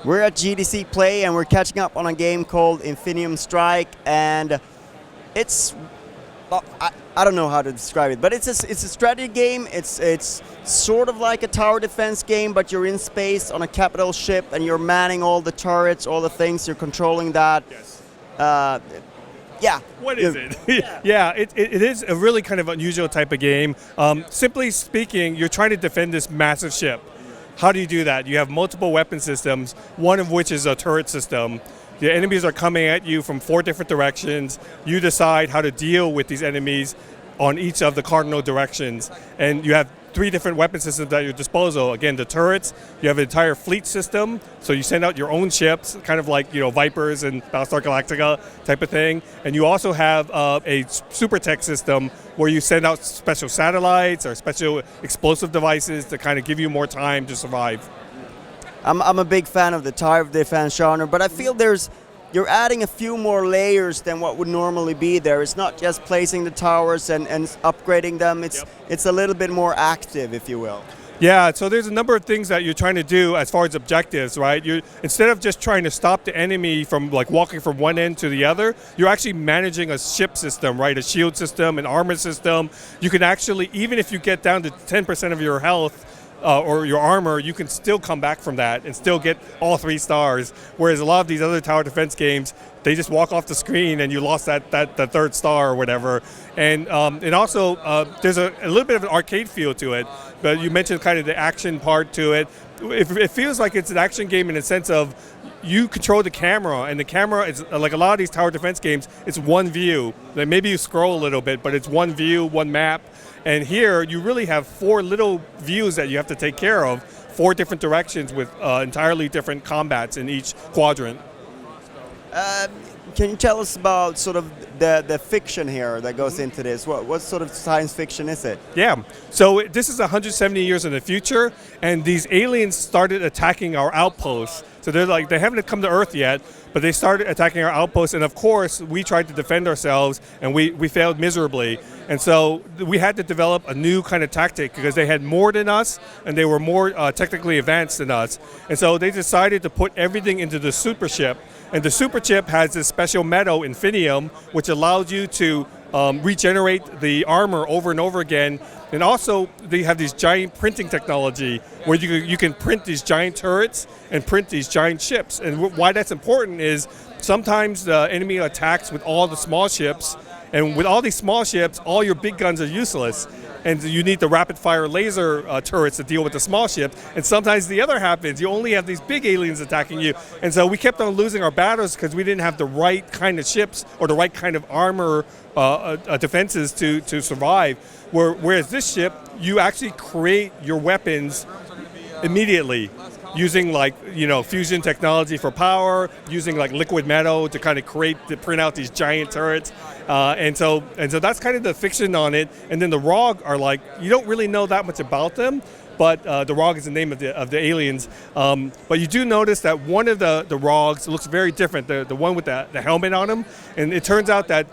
We're at GDC Play and we're catching up on a game called Infinium Strike, and it's, well, I don't know how to describe it, but it's a strategy game. It's sort of like a tower defense game, but you're in space on a capital ship and you're manning all the turrets, all the things, you're controlling that. Yes. Yeah. What is it? Yeah, it is a really kind of unusual type of game. Simply speaking, you're trying to defend this massive ship. How do you do that? You have multiple weapon systems, one of which is a turret system. The enemies are coming at you from 4 different directions. You decide how to deal with these enemies on each of the cardinal directions. And you have 3 different weapon systems at your disposal. Again, the turrets, you have an entire fleet system, so you send out your own ships, kind of like, you know, Vipers and Battlestar Galactica type of thing. And you also have a super tech system where you send out special satellites or special explosive devices to kind of give you more time to survive. I'm a big fan of the tower defense genre, but I feel you're adding a few more layers than what would normally be there. It's not just placing the towers and upgrading them. It's a little bit more active, if you will. Yeah, so there's a number of things that you're trying to do as far as objectives, right? Instead of just trying to stop the enemy from like walking from one end to the other, you're actually managing a ship system, right? A shield system, an armor system. You can actually, even if you get down to 10% of your health, or your armor, you can still come back from that and still get all 3 stars. Whereas a lot of these other tower defense games, they just walk off the screen and you lost that 3rd star or whatever. And also, there's a little bit of an arcade feel to it. But you mentioned kind of the action part to it. It feels like it's an action game in the sense of you control the camera, and the camera is like a lot of these tower defense games, it's one view. Like maybe you scroll a little bit, but it's one view, one map. And here you really have 4 little views that you have to take care of, 4 different directions with entirely different combats in each quadrant. Can you tell us about sort of the fiction here that goes into this? What sort of science fiction is it? Yeah, so this is 170 years in the future, and these aliens started attacking our outposts. So they haven't come to Earth yet, but they started attacking our outposts, and of course we tried to defend ourselves, and we failed miserably. And so we had to develop a new kind of tactic because they had more than us, and they were more technically advanced than us. And so they decided to put everything into the super ship. And the super chip has this special metal, Infinium, which allows you to regenerate the armor over and over again. And also, they have these giant printing technology where you can print these giant turrets and print these giant ships. And why that's important is sometimes the enemy attacks with all the small ships, and with all these small ships, all your big guns are useless. And you need the rapid-fire laser turrets to deal with the small ships. And sometimes the other happens. You only have these big aliens attacking you. And so we kept on losing our battles because we didn't have the right kind of ships or the right kind of armor defenses to survive. Whereas this ship, you actually create your weapons immediately, using fusion technology for power, using like liquid metal to kind of print out these giant turrets, and so that's kind of the fiction on it. And then the ROG are like, you don't really know that much about them, but the ROG is the name of the aliens. But you do notice that one of the ROGs looks very different, the one with the helmet on him, and it turns out that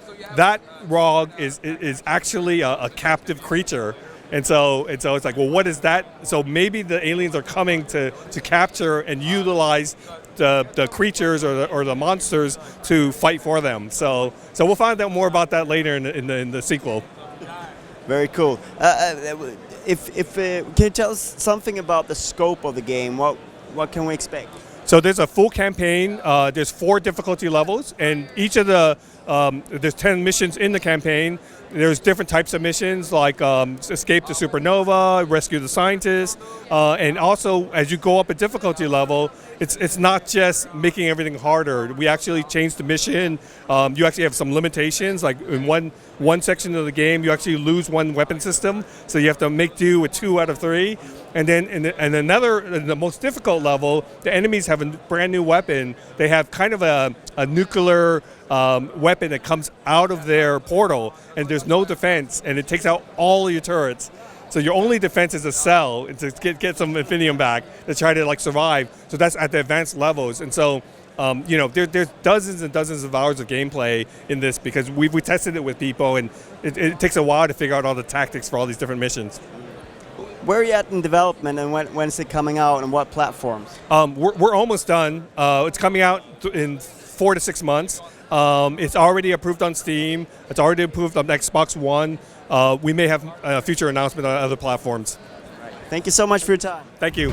ROG is actually a captive creature. And so it's like, well, what is that? So maybe the aliens are coming to capture and utilize the creatures or the monsters to fight for them. So we'll find out more about that later in the sequel. Very cool. Can you tell us something about the scope of the game? What can we expect? So there's a full campaign. There's 4 difficulty levels, and each of there's 10 missions in the campaign. There's different types of missions like escape the supernova, rescue the scientists, and also as you go up a difficulty level, it's not just making everything harder. We actually changed the mission. You actually have some limitations. Like in one section of the game, you actually lose 1 weapon system, so you have to make do with 2 out of 3. And then in the most difficult level, the enemies have a brand new weapon. They have kind of a nuclear weapon that comes out of their portal, and there's no defense, and it takes out all of your turrets. So your only defense is a cell to get some Infinium back to try to survive. So that's at the advanced levels. And so There's dozens and dozens of hours of gameplay in this because we tested it with people, and it takes a while to figure out all the tactics for all these different missions. Where are you at in development, and when's it coming out, and what platforms? We're almost done. It's coming out in 4 to 6 months. It's already approved on Steam. It's already approved on Xbox One. We may have a future announcement on other platforms. Thank you so much for your time. Thank you.